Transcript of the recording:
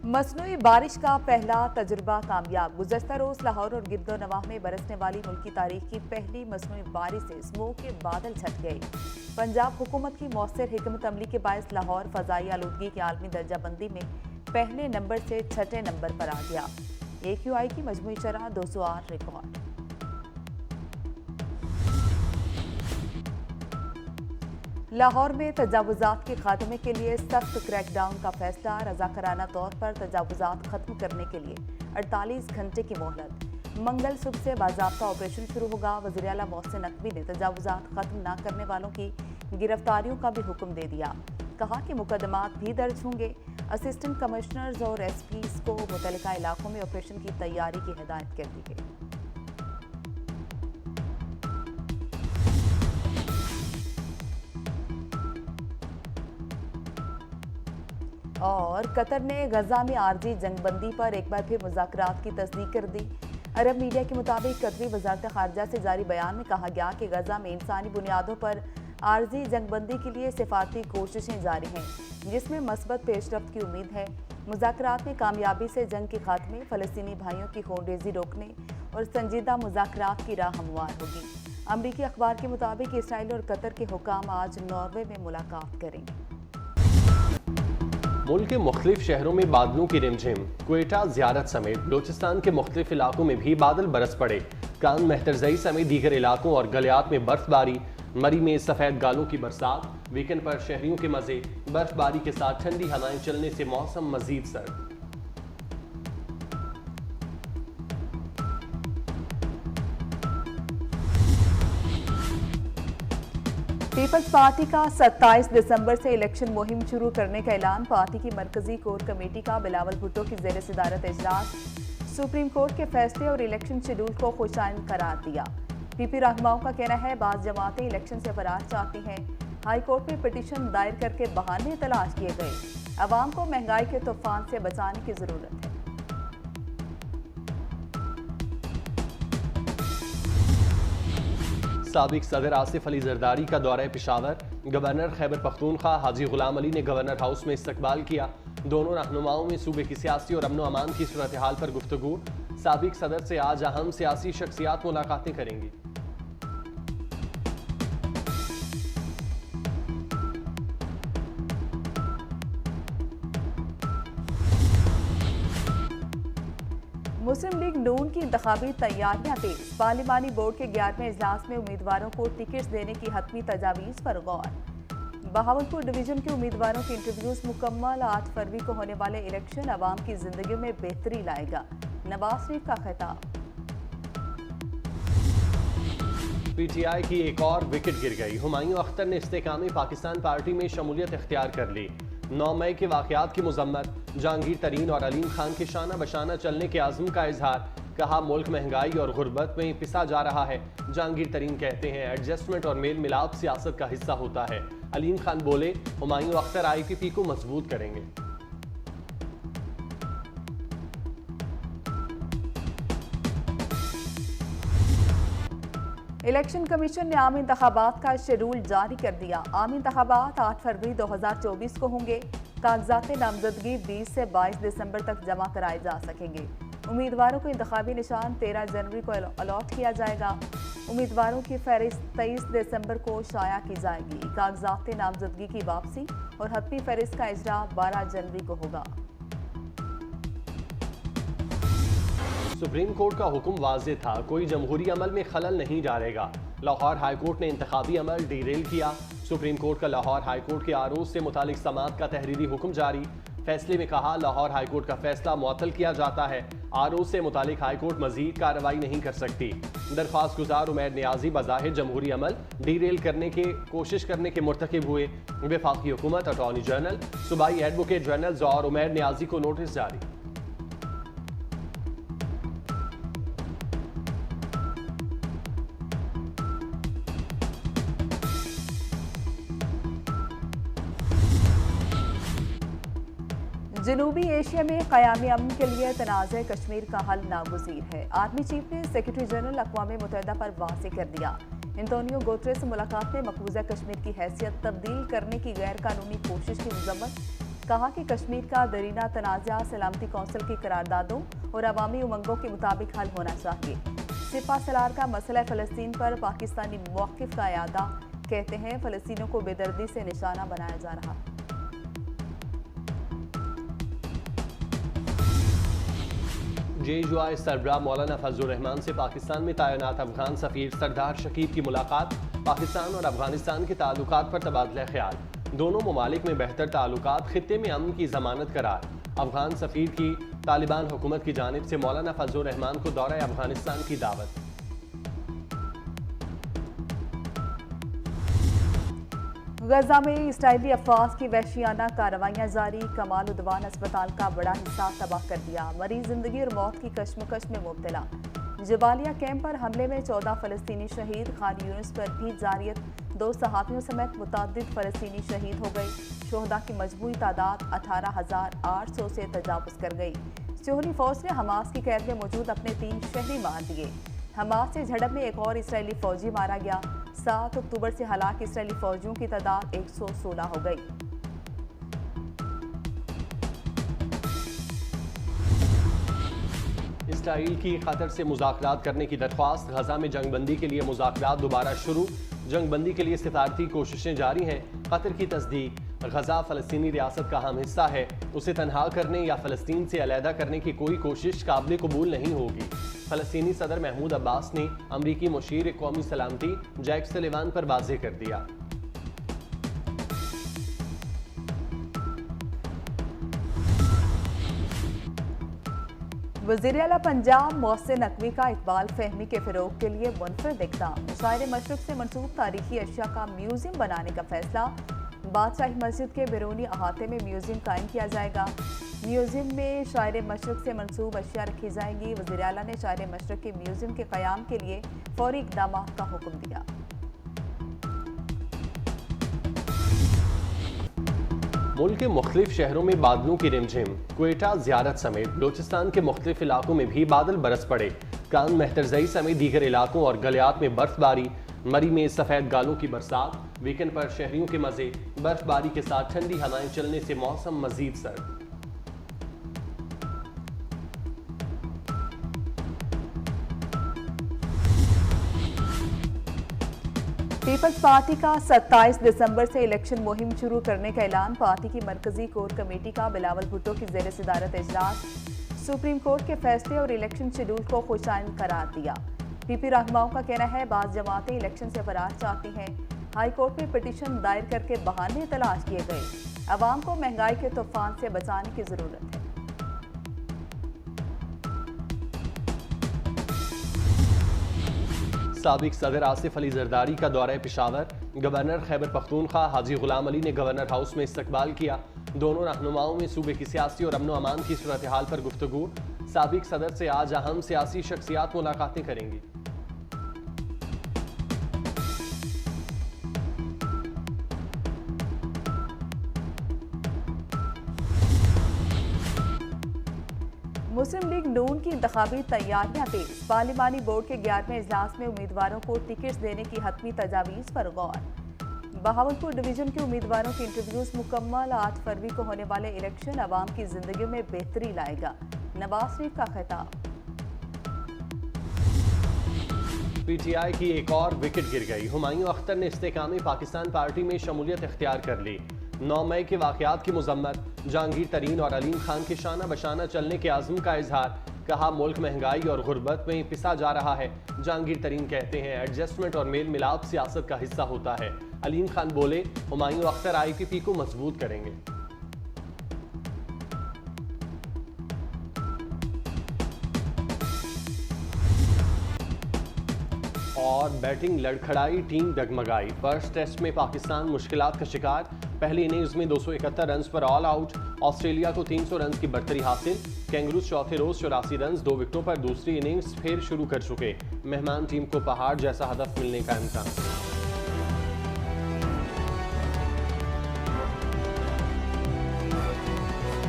मसनूई बारिश का पहला तजुर्बा कामयाब। गुज़श्ता रोज लाहौर और गिरदोनवाह में बरसने वाली मुल्की तारीख की पहली मसनूई बारिश से स्मोक के बादल छट गए। पंजाब हुकूमत की मौसर हिकमत अमली के बायस लाहौर फ़ज़ाई आलूदगी की आलमी दर्जाबंदी में पहले नंबर से छठे नंबर पर आ गया। AQI की मजमूई शरह 208 रिकॉर्ड। लाहौर में तजावुजात के खात्मे के लिए सख्त क्रैकडाउन का फैसला। रजाकराना तौर पर तजावुजात खत्म करने के लिए 48 घंटे की मोहलत। मंगल सुबह से बाज़ाब्ता ऑपरेशन शुरू होगा। वज़ीर आला मोहसिन नकवी ने तजावुजात खत्म न करने वालों की गिरफ्तारियों का भी हुक्म दे दिया। कहा कि मुकदमात भी दर्ज होंगे। असिस्टेंट कमिश्नर्स और SPs को मुतल्लिका इलाकों में ऑपरेशन की तैयारी की हिदायत कर दी गई। और कतर ने गजा में आरजी जंगबंदी पर एक बार फिर मुज़ाकरात की तस्दीक कर दी। अरब मीडिया के मुताबिक कतरी वजारत खारजा से जारी बयान में कहा गया कि गजा में इंसानी बुनियादों पर आरजी जंगबंदी के लिए सिफारती कोशिशें जारी हैं, जिसमें मस्बत पेशरफ्त की उम्मीद है। मुज़ाकरात में कामयाबी से जंग के खात्मे, फ़लस्तीनी भाइयों की खूनरेज़ी रोकने और संजीदा मुज़ाकरात की राह हमवार होगी। अमरीकी अखबार के मुताबिक इसराइल और कतर के हुकाम आज नॉर्वे में मुलाकात करेंगे। मुल्क के मुख्तलिफ शहरों में बादलों की रिमझिम। क्वेटा, ज़ियारत समेत बलोचिस्तान के मुख्तलिफ इलाकों में भी बादल बरस पड़े। कान, मेहतरजई समेत दीगर इलाकों और गलियात में बर्फबारी। मरी में सफ़ेद गालों की बरसात। वीकेंड पर शहरियों के मज़े। बर्फबारी के साथ ठंडी हवाएं चलने से मौसम मजीद सर्द। पीपल्स पार्टी का 27 दिसंबर से इलेक्शन मुहिम शुरू करने का ऐलान। पार्टी की मरकजी कोर कमेटी का बिलावल भुट्टो की ज़ेर सदारत इजलास। सुप्रीम कोर्ट के फैसले और इलेक्शन शेड्यूल को खुशाइन करार दिया। PP रहनुमाओं का कहना है बाज़ जमातें इलेक्शन से फरार चाहती हैं। हाई कोर्ट में पिटीशन दायर करके बहाने तलाश किए गए। अवाम को महंगाई के तूफान से बचाने की ज़रूरत है। साबिक सदर आसिफ अली जरदारी का दौरा पेशावर। गवर्नर खैबर पख्तूनख्वा हाजी गुलाम अली ने गवर्नर हाउस में इस्तकबाल किया। दोनों रहनुमाओं में सूबे की सियासी और अमन अमान की सूरत हाल पर गुफ्तगू। साबिक सदर से आज अहम सियासी शख्सियात मुलाकातें करेंगी। मुस्लिम लीग नून की इंतखाबी तैयारियां तेज। पार्लिमानी बोर्ड के 11वें इजलास में उम्मीदवारों को टिकट्स देने की हतमी तजावीज़ पर गौर। बहावलपुर डिवीजन के उम्मीदवारों के इंटरव्यूज मुकम्मल। 8 फरवरी को होने वाले इलेक्शन अवाम की जिंदगी में बेहतरी लाएगा। नवाज शरीफ का खिताब। PTI की एक और विकेट गिर गई। हुमायूं अख्तर ने इस्तेकामी पाकिस्तान पार्टी में शमूलियत इख्तियार कर ली। 9 मई के वाक़यात की मुज़म्मत। जहांगीर तरीन और अलीम खान के शाना बशाना चलने के आज़म का इजहार। कहा मुल्क महंगाई और गुर्बत में पिसा जा रहा है। जहांगीर तरीन कहते हैं एडजस्टमेंट और मेल मिलाप सियासत का हिस्सा होता है। अलीम खान बोले हुमायूं अख्तर IPP को मजबूत करेंगे। इलेक्शन कमीशन ने आम इंतखाबात का शेड्यूल जारी कर दिया। आम इंतखाबात 8 फरवरी 2024 को होंगे। कागजात नामजदगी 20 से 22 दिसंबर तक जमा कराए जा सकेंगे। उम्मीदवारों को इंतखाबी निशान 13 जनवरी को अलॉट किया जाएगा। उम्मीदवारों की फहरिस्त 23 दिसंबर को शाया की जाएगी। कागजात नामजदगी की वापसी और हतमी फहरिस्त का इजरा 12 जनवरी को होगा। सुप्रीम कोर्ट का हुक्म वाज़े था, कोई जमहूरी अमल में खलल नहीं डालेगा। लाहौर हाई कोर्ट ने इंतखाबी अमल डीरेल किया। सुप्रीम कोर्ट का लाहौर हाई कोर्ट के आरोज से मुतालिक समात का तहरीरी हुक्म जारी। फैसले में कहा लाहौर हाई कोर्ट का फैसला मुअत्तल किया जाता है। आरोज से मुतालिक हाई कोर्ट मजीद कार्रवाई नहीं कर सकती। दरख्वास्त गुजार उमैर नियाजी बज़ाहिर जमहूरी अमल डीरेल करने के कोशिश करने के मुर्तकिब हुए। वफाकी हुकूमत, अटॉर्नी जनरल, सूबाई एडवोकेट जनरल और उमैर नियाजी को नोटिस जारी। जनूबी एशिया में क़याम अमन के लिए तनाज़ कश्मीर का हल नागुज़ीर है। आर्मी चीफ ने सेक्रेटरी जनरल अक़वाम मुत्तहिदा पर वाज़ेह कर दिया। एंटोनियो गुतेरेस से मुलाकात में मकबूजा कश्मीर की हैसियत तब्दील करने की गैर कानूनी कोशिश की मज़म्मत। कहा कि कश्मीर का दरीना तनाज़ा सलामती कौंसिल की करारदादों और अवामी उमंगों के मुताबिक हल होना चाहिए। सिपा सलार का मसला फ़लस्तीन पर पाकिस्तानी मौक़िफ़ का इयादा, कहते हैं फ़लस्तीनियों को बेदर्दी से निशाना बनाया जा रहा है। JUI सरबराह मौलाना फजलुर रहमान से पाकिस्तान में तैनात अफगान सफीर सरदार शकीब की मुलाकात, पाकिस्तान और अफगानिस्तान के ताल्लुकात पर तबादला ख्याल, दोनों ममालिक में बेहतर ताल्लुकात, खित्ते में अमन की जमानत करार। अफगान सफीर की तालिबान हुकूमत की जानिब से मौलाना फजलुर रहमान को दौरा अफगानिस्तान की दावत। गजा में इसराइली अफवाज की वहशियाना कार्रवाइयाँ जारी, कमाल उद्वान अस्पताल का बड़ा हिस्सा तबाह कर दिया, मरीज जिंदगी और मौत की कश्मकश में मुब्तला। जबालिया कैंप पर हमले में 14 फ़लस्तीनी शहीद, खान यूनिस पर भी जारियत, 2 सहाफ़ियों समेत मुतअद्दिद फ़लस्तीनी शहीद हो गई। शोहदा की मजमूई तादाद 18,800 से तजावुज़ कर गई। शोहरी फौज ने हमास की कैद में मौजूद अपने 3 शहरी मार दिए। हमास से झड़प में एक और इसराइली फौजी मारा गया। 7 अक्टूबर से हलाक इसराइली फौजियों की तादाद 116 हो गई। इसराइल की कतर से मुज़ाकरात करने की दरख्वास्त, गजा में जंगबंदी के लिए मुज़ाकरात दोबारा शुरू, जंगबंदी के लिए सिफारती कोशिशें जारी हैं। कतर की तस्दीक, गजा फ़लस्तीनी रियासत का अहम हिस्सा है, उसे तनहा करने या फ़लस्तीन से अलहदा करने की कोई कोशिश काबिल कबूल नहीं होगी। फ़लस्तीनी सदर महमूद अब्बास ने अमरीकी मुशीर कौमी सलामती जैक सलिवान पर वाज़ेह कर दिया। वज़ीर आला पंजाब मोहसिन नकवी का इकबाल फहमी के फ़रोग़ के लिए मुनफ़रिद इक़दाम, शायर मशरक़ से मंसूब तारीखी अशिया का म्यूज़ियम बनाने का फैसला। बादशाही मस्जिद के बैरूनी अहाते में म्यूज़ियम कायम किया जाएगा। म्यूज़ियम में शायर मशरक़ से मंसूब अशिया रखी जाएंगी। वज़ीर आला ने शायर मशरक़ के म्यूज़ियम के क़याम के लिए फ़ौरी इक़दामात का हुक्म दिया। मुल्क के मुख्तलिफ शहरों में बादलों की रिमझिम, क्वेटा ज़ियारत समेत बलोचिस्तान के मुख्तलिफ इलाकों में भी बादल बरस पड़े। कान मेहतरजई समेत दीगर इलाकों और गलियात में बर्फबारी, मरी में सफ़ेद गालों की बरसात। वीकेंड पर शहरियों के मज़े, बर्फबारी के साथ ठंडी हवाएं चलने से मौसम मज़ीद सर्द। पीपल्स पार्टी का 27 दिसंबर से इलेक्शन मुहिम शुरू करने का ऐलान, पार्टी की मरकजी कोर कमेटी का बिलावल भुट्टो की ज़ेर सदारत इजलास। सुप्रीम कोर्ट के फैसले और इलेक्शन शेड्यूल को खुशाइन करार दिया। पीपी रहनुमाओं का कहना है बाज़ जमातें इलेक्शन से फरार चाहती हैं। हाई कोर्ट में पिटीशन दायर करके बहाने तलाश किए गए। अवाम को महंगाई के तूफान से बचाने की ज़रूरत है। साबिक सदर आसिफ अली जरदारी का दौरा पेशावर, गवर्नर खैबर पख्तूनख्वा हाजी गुलाम अली ने गवर्नर हाउस में इस्तकबाल किया। दोनों रहनुमाओं में सूबे की सियासी और अमन अमान की सूरत हाल पर गुफ्तगू। साबिक सदर से आज अहम सियासी शख्सियात मुलाकातें करेंगी। मुस्लिम लीग नून की इंतखाबी तैयारियां तेज, पार्लिमानी बोर्ड के 11वें इजलास में उम्मीदवारों को टिकट्स देने की हतमी तजावीज़ पर गौर। बहावलपुर डिवीजन के उम्मीदवारों के इंटरव्यूज मुकम्मल। 8 फरवरी को होने वाले इलेक्शन अवाम की जिंदगी में बेहतरी लाएगा, नवाज शरीफ का खिताब। PTI की एक और विकेट गिर गई, हुमायूं अख्तर ने इस्तेकामी पाकिस्तान पार्टी में शमूलियत इख्तियार कर ली। 9 मई के वाक़यात की मुज़म्मत, जहांगीर तरीन और अलीम खान के शाना बशाना चलने के आज़म का इजहार। कहा मुल्क महंगाई और गुर्बत में पिसा जा रहा है। जहांगीर तरीन कहते हैं एडजस्टमेंट और मेल मिलाप सियासत का हिस्सा होता है। अलीम खान बोले हुमायूं अख्तर IPP को मजबूत करेंगे। और बैटिंग लड़खड़ाई, टीम डगमगाई। फर्स्ट टेस्ट में पाकिस्तान मुश्किलात का शिकार, पहली इनिंग्स में 271 रन पर ऑल आउट। ऑस्ट्रेलिया को 300 रन की बढ़तरी हासिल। कैंगरूज चौथे रोज 84 रन 2 विकेटों पर दूसरी इनिंग्स फिर शुरू कर चुके। मेहमान टीम को पहाड़ जैसा हदफ मिलने का इम्कान।